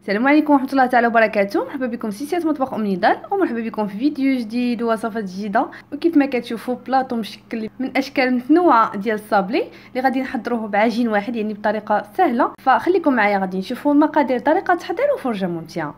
السلام عليكم ورحمه الله تعالى وبركاته. مرحبا بكم في سلسله مطبخ ام نضال، ومرحبا بكم في فيديو جديد ووصفات جديده. وكيف ما كتشوفوا بلاطو مشكل من اشكال متنوعه ديال الصابلي اللي غادي نحضروه بعجين واحد، يعني بطريقه سهله. فخليكم معايا غادي نشوفوا المقادير، طريقه تحضير وفرجه ممتعه.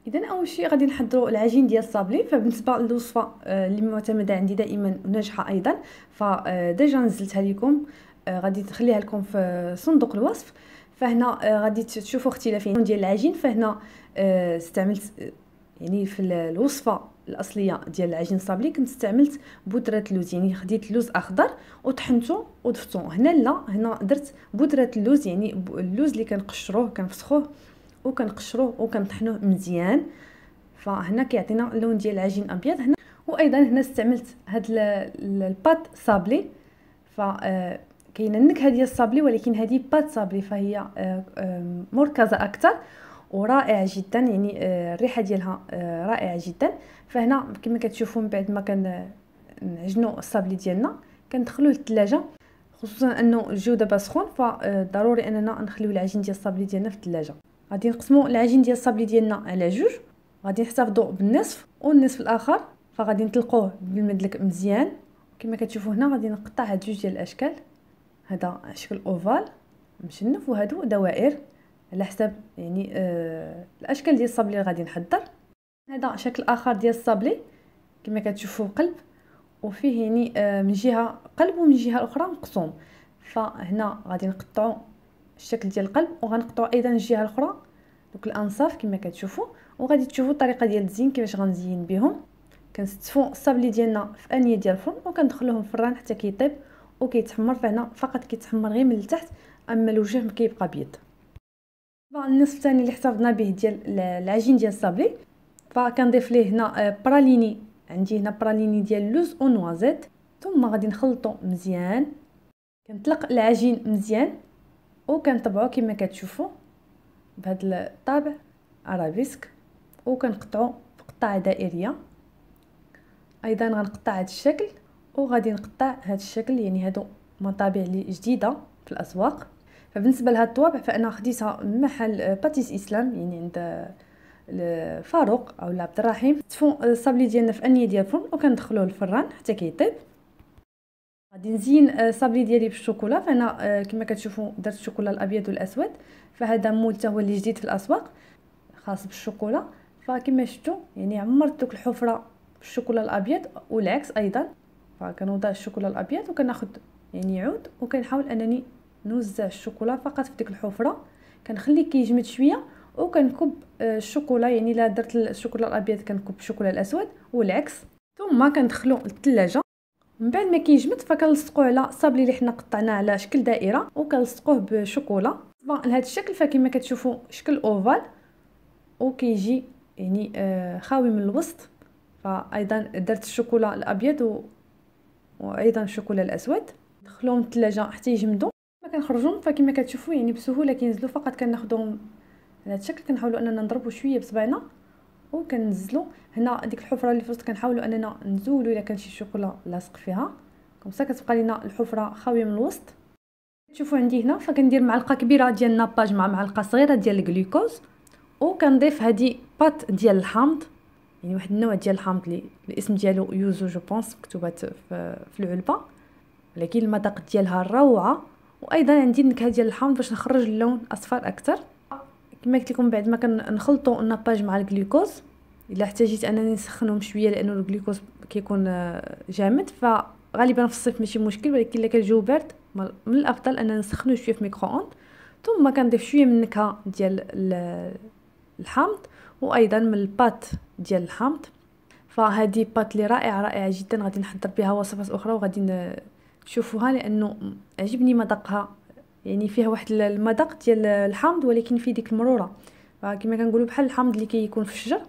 اذا اول شيء غادي نحضروا العجين ديال الصابلي. فبالنسبه للوصفه اللي معتمده عندي دائما وناجحه ايضا، فديجا نزلتها لكم، غادي نخليها لكم في صندوق الوصف. فهنا غادي تشوفوا اختلافين ديال العجين. فهنا استعملت يعني في الوصفه الاصليه ديال العجين الصابلي كنت استعملت بودره اللوز، يعني خديت اللوز اخضر وطحنته وضفتو. هنا لا، هنا درت بودره اللوز، يعني اللوز اللي كنقشروه كنفسخوه وكنقشروه وكنطحنوه مزيان. فهنا كيعطينا اللون ديال العجين ابيض. هنا وايضا هنا استعملت هاد الباط صابلي. ف كاينه النكهه ديال الصابلي، ولكن هذه باط صابلي فهي مركزه اكثر ورائعه جدا، يعني الريحه ديالها رائعه جدا. فهنا كما كتشوفوا من بعد ما كنعجنوا الصابلي ديالنا كندخلوه للثلاجه، خصوصا انه الجو دابا سخون، فضروري اننا نخليو العجين ديال الصابلي ديالنا في الثلاجه. غادي نقسموا العجين ديال الصابلي ديالنا على جوج، غادي نحتفظوا بالنصف والنصف الاخر فغادي نطلقوه بالمدلك مزيان. كما كتشوفوا هنا غادي نقطع هاد جوج ديال الاشكال، هذا شكل اوفال مشنف وهادو دوائر على حسب يعني الاشكال ديال الصابلي اللي غادي نحضر. هذا شكل اخر ديال الصابلي كما كتشوفوا قلب، وفيه يعني من جهه قلب ومن جهه اخرى مقسوم. فهنا غادي نقطعوا الشكل ديال القلب، وغنقطعوا ايضا الجهه الاخرى دوك الانصاف كما كتشوفوا. وغادي تشوفوا الطريقه ديال التزيين كيفاش غنزين بهم. كنستفوا الصابلي ديالنا في انيه ديال الفرن وكندخلوه الفران حتى كيطيب وكيتحمر. فهنا فقط كيتحمر غير من التحت، اما الوجه ما كيبقى ابيض. النصف الثاني اللي احتفظنا به ديال العجين ديال الصابلي فكنضيف ليه هنا براليني، عندي هنا براليني ديال اللوز ونوازيت. ثم غادي نخلطو مزيان، كنطلق العجين مزيان وكنطبعو كما كتشوفوا بهذا الطابع ارابيسك، وكنقطعو بقطعه دائريه. ايضا غنقطع هذا الشكل وغادي نقطع هذا الشكل، يعني هادو مطابع لي جديده في الاسواق. فبالنسبه لهاد الطوابع فانا خديتها من محل باتيس اسلام، يعني عند فاروق او عبد الرحيم. نصفوا الصابلي ديالنا في انيه ديال الفرن وكندخلوه للفران حتى كيطيب. غادي نزين الصابلي ديالي بالشوكولا. فانا كما كتشوفوا درت الشوكولا الابيض والاسود، فهذا مول حتى هو اللي جديد في الاسواق خاص بالشوكولا. فكما شفتوا يعني عمرت دوك الحفره بالشوكولا الابيض والعكس ايضا. فكنوضع الشوكولا الابيض وكناخذ يعني عود وكنحاول انني نوزع الشوكولا فقط في ديك الحفره، كنخليه كيجمد شويه وكنكب الشوكولا. يعني الا درت الشوكولا الابيض كنكب الشوكولا الاسود والعكس، ثم كندخلو للثلاجه. من بعد ما كيجمد فكنلصقوه على الصابلي اللي حنا قطعناه على شكل دائره وكنلصقوه بشوكولا لهذا الشكل. فكما كتشوفوا شكل اوفال وكيجي يعني خاوي من الوسط. فايضا درت الشوكولا الابيض وايضا الشوكولا الاسود، ندخلوهم الثلاجه حتى يجمدوا. ما كنخرجوهم فكما كتشوفوا يعني بسهوله كينزلوا. فقط كناخذوهم على هذا الشكل، كنحاولوا اننا نضربوا شويه بصبعنا وكننزلوا هنا ديك الحفره اللي في الوسط. كنحاولوا اننا نزولوا الا كان شي شوكولا لاصق فيها، كومسا كتبقى لنا الحفره خاويه من الوسط. تشوفوا عندي هنا فكندير معلقه كبيره ديال الناباج مع معلقه صغيره ديال الجلوكوز، وكنضيف هذه بات ديال الحامض، يعني واحد النوع ديال الحامض اللي الاسم ديالو يوزو جو بونس مكتوبات في العلبه، ولكن المذاق ديالها روعه. وايضا عندي النكهه ديال الحامض باش نخرج اللون اصفر اكثر. كما قلت لكم بعد ما كنخلطوا الناباج مع الجلوكوز، الا احتاجيت انني نسخنهم شويه لانه الجلوكوز كيكون جامد، فغالبا في الصيف ماشي مشكل، ولكن الا كان الجو بارد من الافضل اننا نسخنوه شويه في ميكرو اوند. ثم كنضيف شويه من النكهه ديال الحامض وايضا من الباط ديال الحامض. فهذه بات لي رائعه جدا، غادي نحضر بها وصفات اخرى وغادي تشوفوها لانه عجبني مذاقها. يعني فيها واحد المذاق ديال الحامض ولكن فيه ديك المروره، فكما كنقولوا بحال الحامض اللي كيكون في الشجر،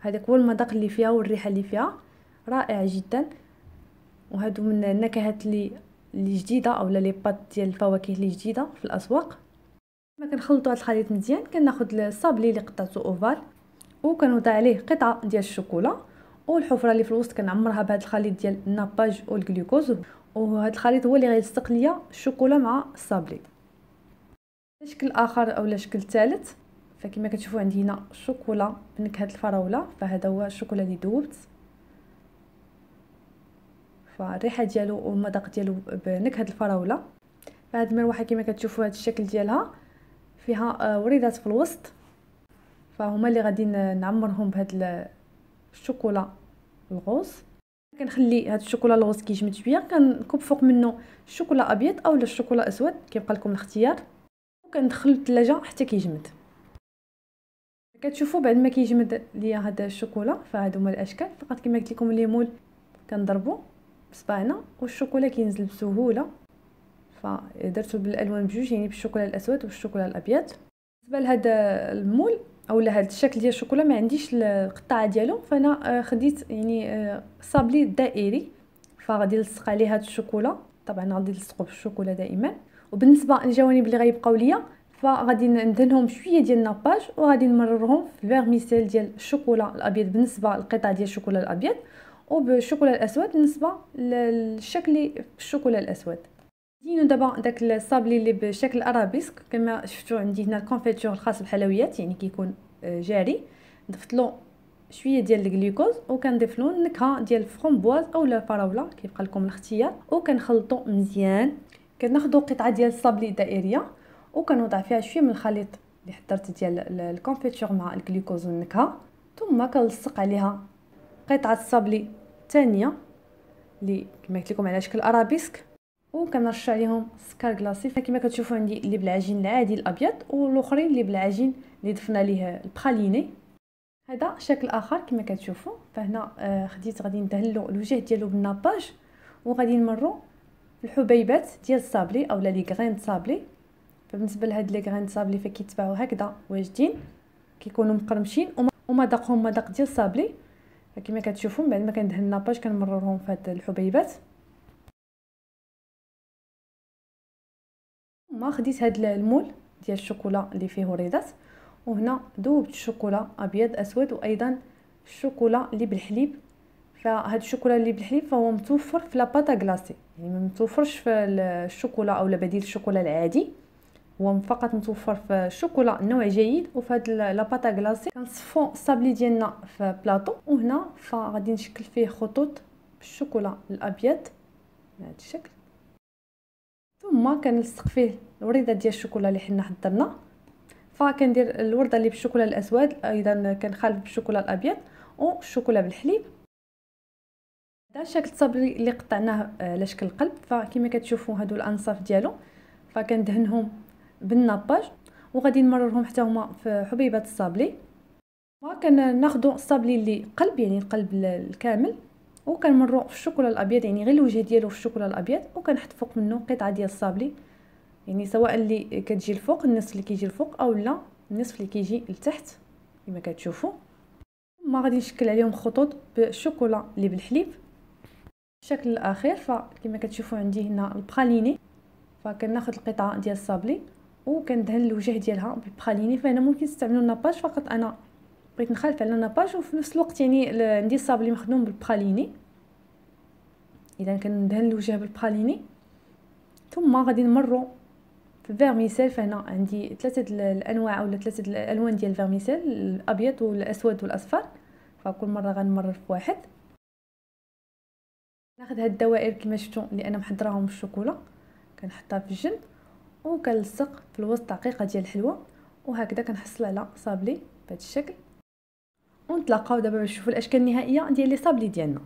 هذاك هو المذاق اللي فيها والريحه اللي فيها رائعه جدا. وهادو من النكهات اللي جديده او لي بات ديال الفواكه اللي جديده في الاسواق. ما كنخلطوا هذا الخليط مزيان، كناخذ الصابلي اللي قطعته اوفال وكنوضع عليه قطعه ديال الشوكولا، والحفره اللي في الوسط كنعمرها بهذا الخليط ديال الناباج والجلوكوز. وهذا الخليط هو اللي غيلصق ليا الشوكولا مع الصابلي. شكل اخر او شكل ثالث فكما كتشوفوا عندي هنا الشوكولا بنكهه الفراوله، فهذا هو الشوكولا اللي ذوبت، فالريحه ديالو والمذاق ديالو بنكهه الفراوله. فهاد المروحه كما كتشوفوا هذا الشكل ديالها فيها وريدات في الوسط، فهما اللي غادي نعمرهم بهاد الشوكولا الغوص. كنخلي هاد الشوكولا الغوص كيجمد شويه، كنكب فوق منه الشوكولا ابيض اولا الشوكولا اسود، كيبقى لكم الاختيار، وكندخل للثلاجه حتى كيجمد. كتشوفوا بعد ما كيجمد ليا هذا الشوكولا، فهادو هما الاشكال. فقط كما قلت لكم الليمون كنضربو بصبعنا والشوكولا كينزل بسهوله، فدرتو بالالوان بجوج، يعني بالشوكولا الاسود والشوكولا الابيض. بالنسبه لهذا المول اولا هذا الشكل ديال الشوكولا ما عنديش القطعه ديالو، فانا خديت يعني صابلي دائري، فغادي نلصق عليه هذا الشوكولا. طبعا غادي نلصقو بالشوكولا دائما. وبالنسبه للجوانب اللي غيبقاو ليا فغادي ندهنهم شويه ديال الناباج، وغادي نمررهم في الفيرميسيل ديال الشوكولا الابيض بالنسبه للقطع ديال الشوكولا الابيض، وبالشوكولا الاسود بالنسبه للشكل بالشوكولا الاسود. زينوا دابا داك الصابلي اللي بشكل ارابيسك كما شفتوا. عندي هنا الكونفيتور الخاص بالحلويات، يعني كيكون جاري. ضفت له شويه ديال الجلوكوز وكنضيف له النكهه ديال الفرومبواز اولا الفراوله، كيبقى لكم الاختيار، وكنخلطو مزيان. كناخذوا قطعه ديال الصابلي دائريه وكنوضع فيها شويه من الخليط اللي حضرت ديال الكونفيتور مع الجلوكوز والنكهه، ثم كنلصق عليها قطعه الصابلي الثانيه اللي كما قلت لكم على شكل ارابيسك، وكنرش عليهم السكر كلاصي. كما كتشوفوا عندي اللي بالعجين العادي الابيض، والاخرين اللي بالعجين اللي ضفنا ليه البراليني. هذا شكل اخر كما كتشوفوا. فهنا خديت غادي ندهن الوجه ديالو بالناباج، وغادي نمرو في الحبيبات ديال الصابلي اولا لي غرين صابلي. فبالنسبه لهاد لي غرين صابلي فكيتباعوا هكذا واجدين، كيكونوا مقرمشين ومذاقهم مذاق ديال الصابلي. فكما كتشوفوا بعد ما كندهن الناباج كنمررهم في هاد الحبيبات. ما خديت هاد المول ديال الشوكولا اللي فيه وريدات، وهنا ذوبت الشوكولا ابيض اسود وايضا الشوكولا اللي بالحليب. فهاد الشوكولا اللي بالحليب فهو متوفر في لاباطا كلاصي، يعني ما متوفرش في الشوكولا اولا بديل الشوكولا العادي، هو فقط متوفر في الشوكولا نوع جيد. وفي هاد لاباطا كلاصي كنصفوا الصابلي ديالنا في بلاطو، وهنا فغادي نشكل فيه خطوط بالشوكولا الابيض بهذا الشكل، ثم كنلصق فيه الوريده ديال الشوكولا اللي حنا حضرنا. فكندير الورده اللي بالشوكولا الاسود ايضا كنخالف بالشوكولا الابيض والشوكولا بالحليب. هذا شكل الصابلي اللي قطعناه على شكل قلب. فكما كتشوفوا هادو الانصاف ديالو فكندهنهم بالناباج، وغادي نمررهم حتى هما في حبيبات الصابلي. وكناخذوا الصابلي اللي قلب، يعني القلب الكامل، وكنمروا في الشوكولا الابيض، يعني غير الوجه ديالو في الشوكولا الابيض، وكنحط فوق منه قطعه ديال الصابلي، يعني سواء اللي كتجي الفوق النصف اللي كيجي الفوق او لا النصف اللي كيجي لتحت كما كتشوفوا. ما غادي نشكل عليهم خطوط بالشوكولا اللي بالحليب. الشكل الاخير فكما كتشوفوا عندي هنا البراليني، فكناخذ القطعه ديال الصابلي وكندهن الوجه ديالها بالبراليني. فهنا ممكن تستعملوا الناباج، فقط انا بغيت نخالف على الناباج وفي نفس الوقت يعني عندي الصابلي مخدوم بالبراليني، اذا كندهن الوجه بالبراليني. ثم غادي نمروا في الفيرميسيل. فهنا عندي ثلاثه الانواع ولا ثلاثه الالوان ديال الفيرميسيل، الابيض والاسود والاصفر، فكل مره غنمرر في واحد. ناخذ هاد الدوائر كما شفتوا اللي انا محضراهم بالشوكولا، كنحطها في الجنب وكنلصق في الوسط دقيقه ديال الحلوى، وهكذا كنحصل على صابلي بهذا الشكل. ونتلاقاو دابا باش نشوفوا الاشكال النهائيه ديال لي صابلي ديالنا.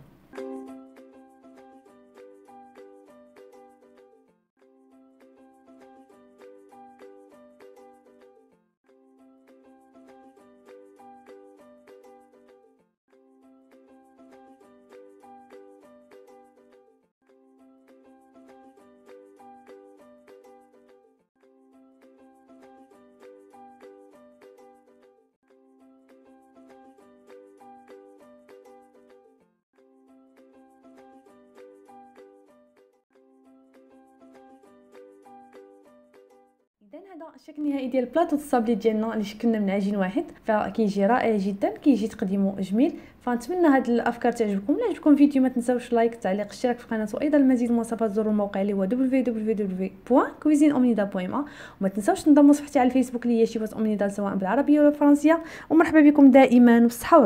هذا الشكل النهائي ديال بلاطو الصابلي ديالنا اللي شكلنا من عجين واحد، فكيجي رائع جدا، كيجي تقديمه جميل. فنتمنى هاد الافكار تعجبكم. الا عجبكم الفيديو ما تنساوش لايك، تعليق، اشتراك في القناه، وايضا المزيد من الوصفات زوروا الموقع اللي هو www.cuisineomnidal.ma. وما تنساوش تنضموا صفحتي على الفيسبوك اللي هي شيفات اومنيدال سواء بالعربيه ولا بالفرنسيه. ومرحبا بكم دائما، والصحه